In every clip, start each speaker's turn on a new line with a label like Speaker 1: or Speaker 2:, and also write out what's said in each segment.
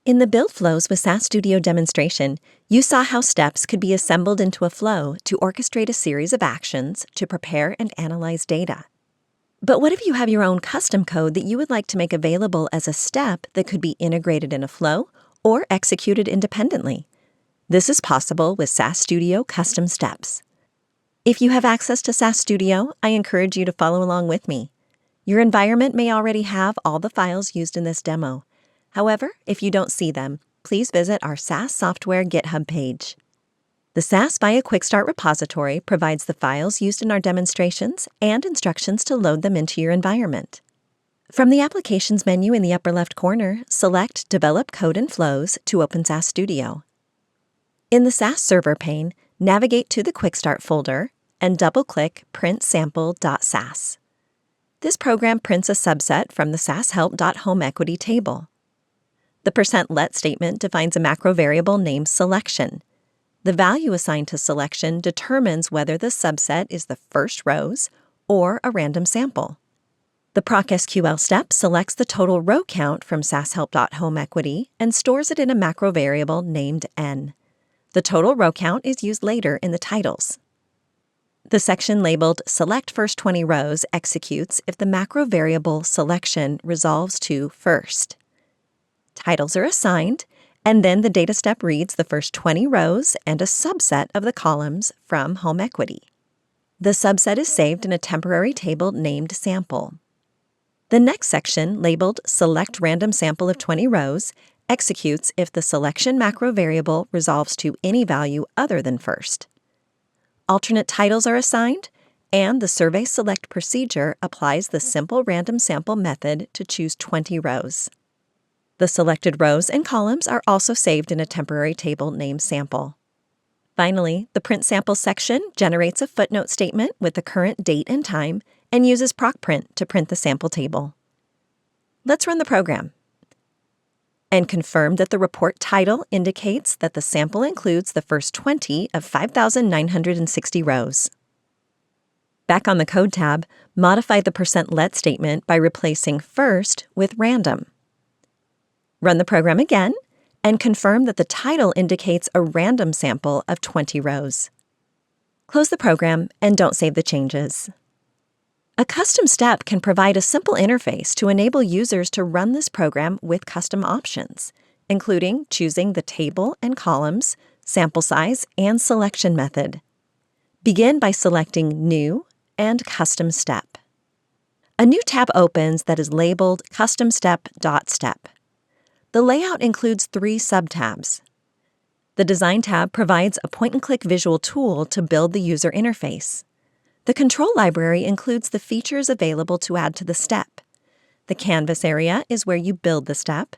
Speaker 1: In the Build Flows with SAS Studio demonstration, you saw how steps could be assembled into a flow to orchestrate a series of actions to prepare and analyze data. But what if you have your own custom code that you would like to make available as a step that could be integrated in a flow or executed independently? This is possible with SAS Studio Custom Steps. If you have access to SAS Studio, I encourage you to follow along with me. Your environment may already have all the files used in this demo. However, if you don't see them, please visit our SAS Software GitHub page. The SAS via Quick Start repository provides the files used in our demonstrations and instructions to load them into your environment. From the Applications menu in the upper left corner, select Develop Code and Flows to open SAS Studio. In the SAS Server pane, navigate to the Quick Start folder and double-click Print Sample.sas. This program prints a subset from the sashelp.homeEquity table. The %let statement defines a macro variable named selection. The value assigned to selection determines whether the subset is the first rows or a random sample. The procSQL step selects the total row count from sashelp.homeEquity and stores it in a macro variable named n. The total row count is used later in the titles. The section labeled Select First 20 Rows executes if the macro variable selection resolves to first. Titles are assigned, and then the data step reads the first 20 rows and a subset of the columns from homeEquity. The subset is saved in a temporary table named Sample. The next section, labeled Select Random Sample of 20 Rows, executes if the selection macro variable resolves to any value other than first. Alternate titles are assigned, and the Survey Select procedure applies the simple random sample method to choose 20 rows. The selected rows and columns are also saved in a temporary table named Sample. Finally, the Print Sample section generates a footnote statement with the current date and time and uses procprint to print the sample table. Let's run the program and confirm that the report title indicates that the sample includes the first 20 of 5,960 rows. Back on the Code tab, modify the %let statement by replacing first with random. Run the program again and confirm that the title indicates a random sample of 20 rows. Close the program and don't save the changes. A custom step can provide a simple interface to enable users to run this program with custom options, including choosing the table and columns, sample size, and selection method. Begin by selecting New and Custom Step. A new tab opens that is labeled Custom Step.step. The layout includes 3 subtabs. The Design tab provides a point-and-click visual tool to build the user interface. The Control library includes the features available to add to the step. The Canvas area is where you build the step,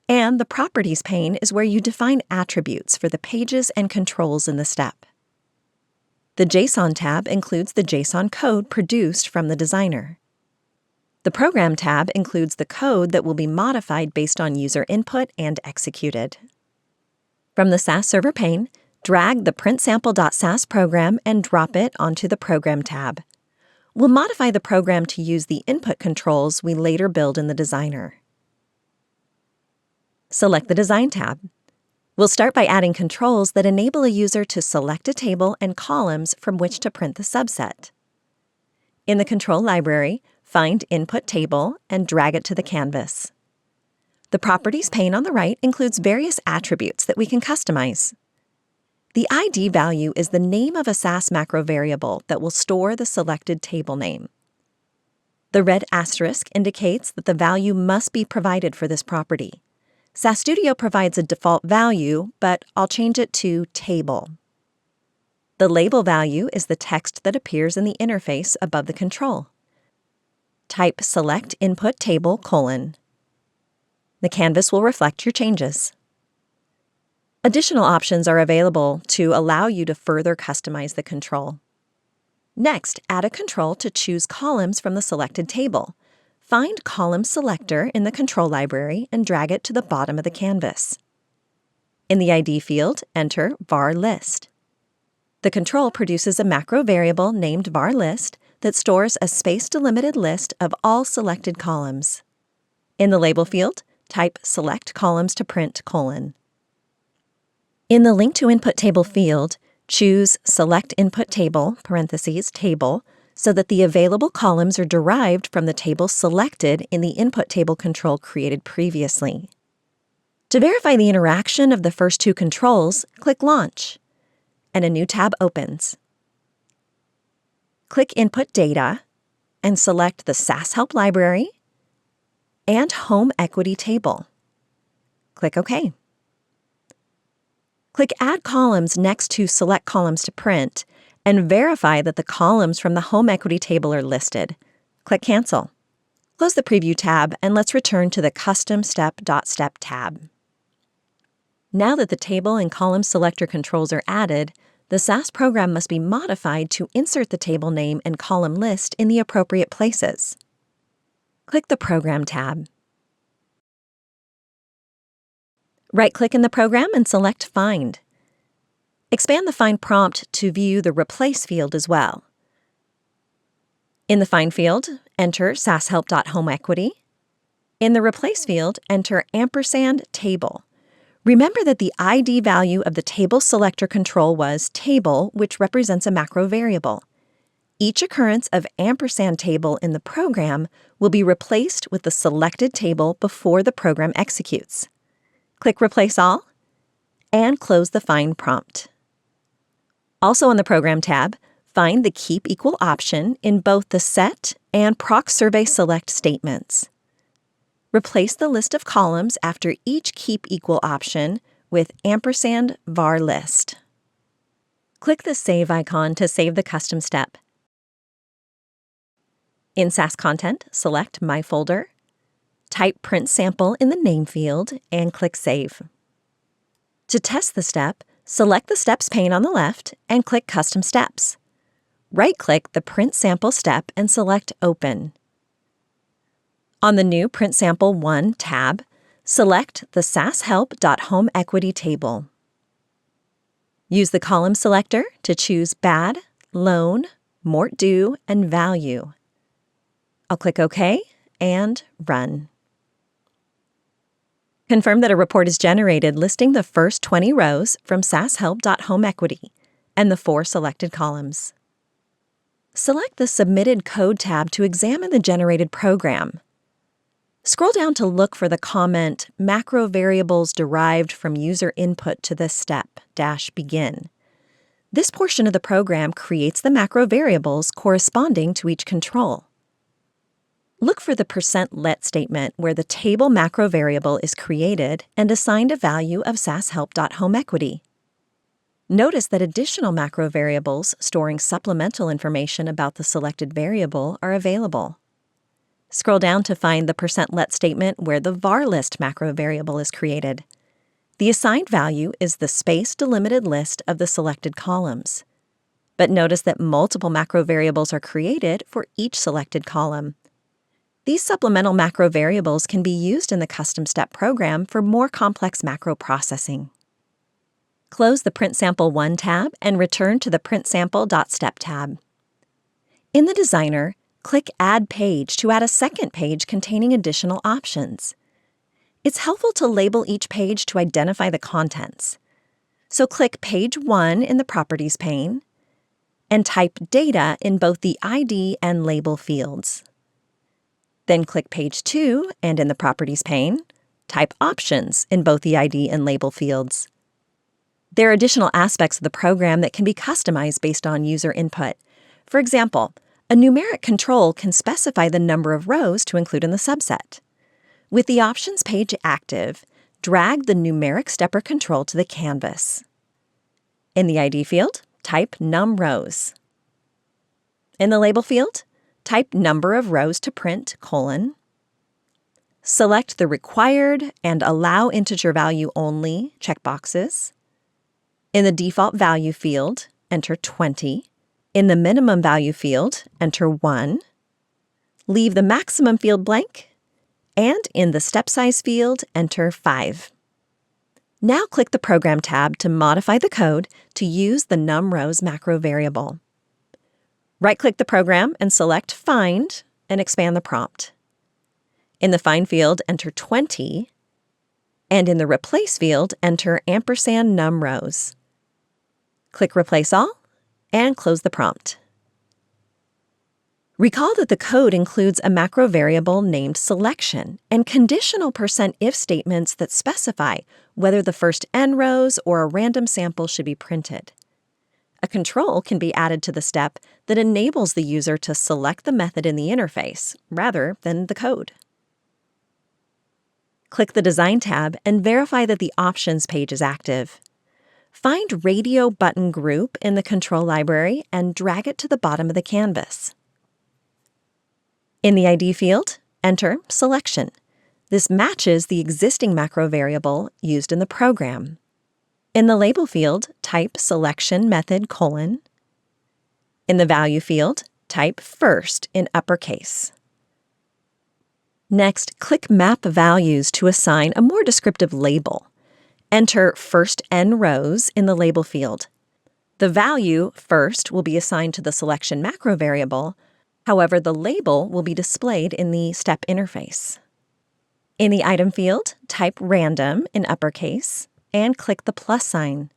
Speaker 1: and the Properties pane is where you define attributes for the pages and controls in the step. The JSON tab includes the JSON code produced from the designer. The Program tab includes the code that will be modified based on user input and executed. From the SAS Server pane, drag the printsample.sas program and drop it onto the Program tab. We'll modify the program to use the input controls we later build in the designer. Select the Design tab. We'll start by adding controls that enable a user to select a table and columns from which to print the subset. In the Control library, find Input Table and drag it to the canvas. The Properties pane on the right includes various attributes that we can customize. The ID value is the name of a SAS macro variable that will store the selected table name. The red asterisk indicates that the value must be provided for this property. SAS Studio provides a default value, but I'll change it to Table. The label value is the text that appears in the interface above the control. Type Select Input Table: The canvas will reflect your changes. Additional options are available to allow you to further customize the control. Next, add a control to choose columns from the selected table. Find Column Selector in the Control library and drag it to the bottom of the canvas. In the ID field, enter var list. The control produces a macro variable named var list that stores a space-delimited list of all selected columns. In the label field, type Select Columns to Print: In the Link to Input Table field, choose Select Input Table (table) so that the available columns are derived from the table selected in the input table control created previously. To verify the interaction of the first two controls, click Launch, and a new tab opens. Click Input Data and select the SAS Help Library and Home Equity Table. Click OK. Click Add Columns next to Select Columns to Print and verify that the columns from the Home Equity Table are listed. Click Cancel. Close the Preview tab and let's return to the Custom Step.Step tab. Now that the table and column selector controls are added, the SAS program must be modified to insert the table name and column list in the appropriate places. Click the Program tab. Right-click in the program and select Find. Expand the Find prompt to view the Replace field as well. In the Find field, enter sashelp.homeequity. In the Replace field, enter &table. Remember that the ID value of the table selector control was table, which represents a macro variable. Each occurrence of &table in the program will be replaced with the selected table before the program executes. Click Replace All and close the Find prompt. Also on the Program tab, find the Keep Equal option in both the Set and Proc Survey Select statements. Replace the list of columns after each Keep Equal option with &var list. Click the Save icon to save the custom step. In SAS Content, select My Folder, type Print Sample in the Name field, and click Save. To test the step, select the Steps pane on the left and click Custom Steps. Right-click the Print Sample step and select Open. On the new Print Sample 1 tab, select the sashelp.homeequity table. Use the column selector to choose Bad, Loan, Mort Due, and Value. I'll click OK and Run. Confirm that a report is generated listing the first 20 rows from sashelp.homeequity and the 4 selected columns. Select the Submitted Code tab to examine the generated program. Scroll down to look for the comment Macro Variables Derived from User Input to this step -begin. This portion of the program creates the macro variables corresponding to each control. Look for the %let statement where the table macro variable is created and assigned a value of sashelp.homeequity. Notice that additional macro variables storing supplemental information about the selected variable are available. Scroll down to find the %let statement where the var list macro variable is created. The assigned value is the space-delimited list of the selected columns. But notice that multiple macro variables are created for each selected column. These supplemental macro variables can be used in the custom step program for more complex macro processing. Close the Print Sample 1 tab and return to the Print Sample.step tab. In the Designer, click Add Page to add a second page containing additional options. It's helpful to label each page to identify the contents. So click Page 1 in the Properties pane and type Data in both the ID and Label fields. Then click Page 2 and in the Properties pane, type Options in both the ID and Label fields. There are additional aspects of the program that can be customized based on user input. For example, a numeric control can specify the number of rows to include in the subset. With the Options page active, drag the numeric stepper control to the canvas. In the ID field, type num_rows. In the Label field, type number of rows to print: Select the Required and Allow Integer Value Only checkboxes. In the Default Value field, enter 20. In the Minimum Value field, enter 1. Leave the Maximum field blank. And in the Step Size field, enter 5. Now click the Program tab to modify the code to use the num_rows macro variable. Right-click the program and select Find and expand the prompt. In the Find field, enter 20 And in the Replace field, enter ampersand num rows. Click Replace All, and close the prompt. Recall that the code includes a macro variable named selection and conditional %if statements that specify whether the first n rows or a random sample should be printed. A control can be added to the step that enables the user to select the method in the interface rather than the code. Click the Design tab and verify that the Options page is active. Find Radio Button Group in the control library and drag it to the bottom of the canvas. In the ID field, enter Selection. This matches the existing macro variable used in the program. In the Label field, type Selection Method : In the Value field, type First in uppercase. Next, click Map Values to assign a more descriptive label. Enter first n rows in the Label field. The value, first, will be assigned to the selection macro variable. However, the label will be displayed in the step interface. In the Item field, type Random in uppercase and click the plus sign.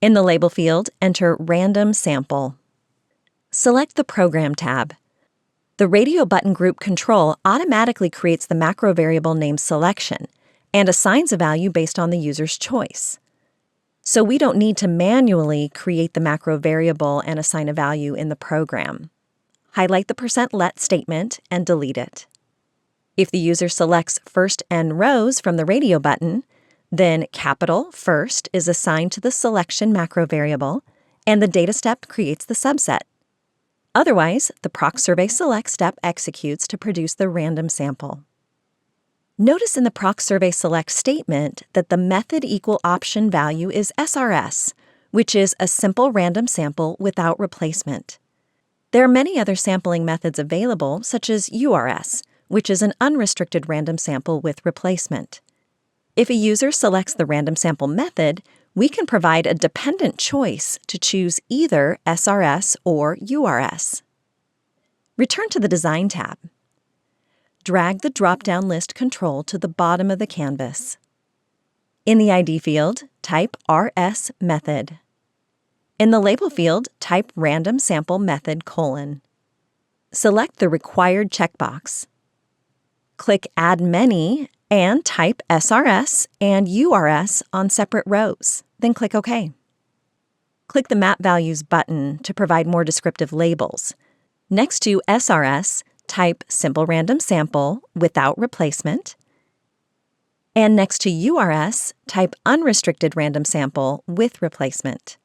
Speaker 1: In the Label field, enter Random Sample. Select the Program tab. The Radio Button Group control automatically creates the macro variable named Selection and assigns a value based on the user's choice. So we don't need to manually create the macro variable and assign a value in the program. Highlight the %let statement and delete it. If the user selects first n rows from the radio button, then capital First is assigned to the selection macro variable, and the data step creates the subset. Otherwise, the proc survey select step executes to produce the random sample. Notice in the proc survey select statement that the method equal option value is SRS, which is a simple random sample without replacement. There are many other sampling methods available, such as URS, which is an unrestricted random sample with replacement. If a user selects the random sample method, we can provide a dependent choice to choose either SRS or URS. Return to the Design tab. Drag the drop-down list control to the bottom of the canvas. In the ID field, type RS method. In the Label field, type Random Sample Method : Select the required checkbox. Click Add Many and type SRS and URS on separate rows, then click OK. Click the Map Values button to provide more descriptive labels. Next to SRS, type Simple Random Sample without replacement. And next to URS, type Unrestricted Random Sample with replacement.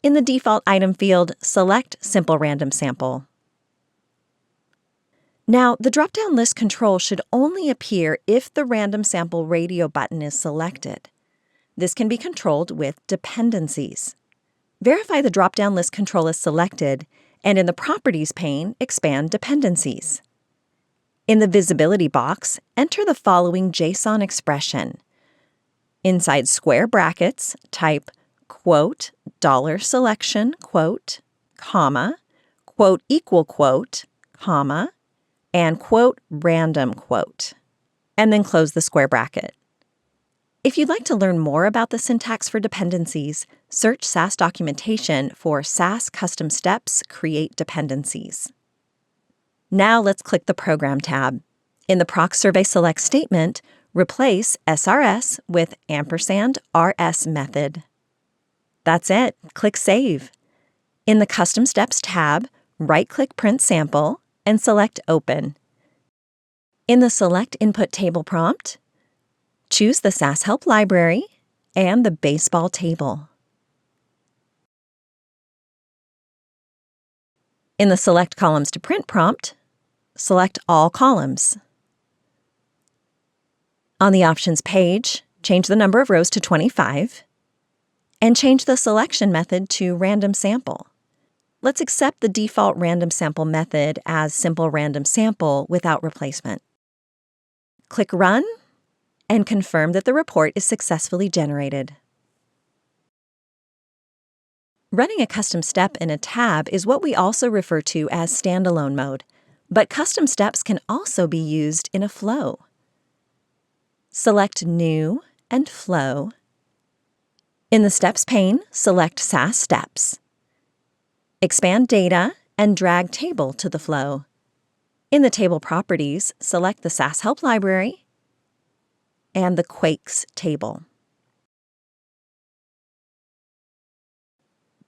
Speaker 1: In the Default Item field, select Simple Random Sample. Now, the drop-down list control should only appear if the Random Sample radio button is selected. This can be controlled with dependencies. Verify the drop-down list control is selected, and in the Properties pane, expand Dependencies. In the Visibility box, enter the following JSON expression. Inside square brackets, type quote, $selection, quote, comma, quote equal quote, comma, and quote random quote, and then close the square bracket. If you'd like to learn more about the syntax for dependencies, search SAS documentation for SAS Custom Steps Create Dependencies. Now let's click the Program tab. In the Proc Survey Select statement, replace SRS with &RS method. That's it. Click Save. In the Custom Steps tab, right-click Print Sample and select Open. In the Select Input Table prompt, choose the SAS Help library and the baseball table. In the Select Columns to Print prompt, select All Columns. On the Options page, change the number of rows to 25 and change the selection method to Random Sample. Let's accept the default Random Sample method as Simple Random Sample without replacement. Click Run and confirm that the report is successfully generated. Running a custom step in a tab is what we also refer to as standalone mode. But custom steps can also be used in a flow. Select New and Flow. In the Steps pane, select SAS Steps. Expand Data and drag Table to the flow. In the Table Properties, select the SAS Help Library and the Quakes table.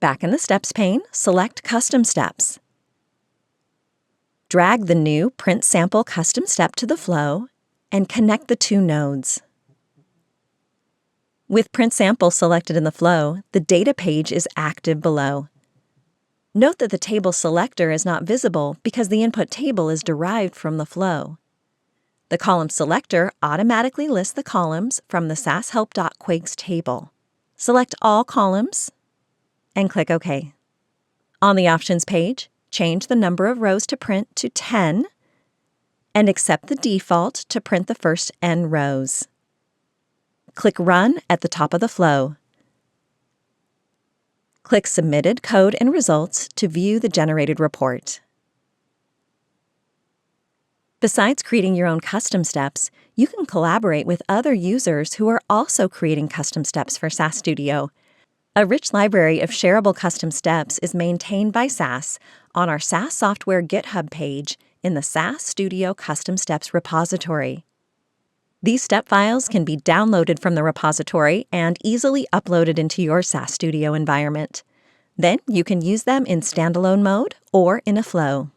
Speaker 1: Back in the Steps pane, select Custom Steps. Drag the new Print Sample custom step to the flow and connect the two nodes. With Print Sample selected in the flow, the data page is active below. Note that the table selector is not visible because the input table is derived from the flow. The column selector automatically lists the columns from the sashelp.quakes table. Select all columns and click OK. On the Options page, change the number of rows to print to 10 and accept the default to print the first n rows. Click Run at the top of the flow. Click Submitted Code and Results to view the generated report. Besides creating your own custom steps, you can collaborate with other users who are also creating custom steps for SAS Studio. A rich library of shareable custom steps is maintained by SAS on our SAS Software GitHub page in the SAS Studio Custom Steps repository. These step files can be downloaded from the repository and easily uploaded into your SAS Studio environment. Then you can use them in standalone mode or in a flow.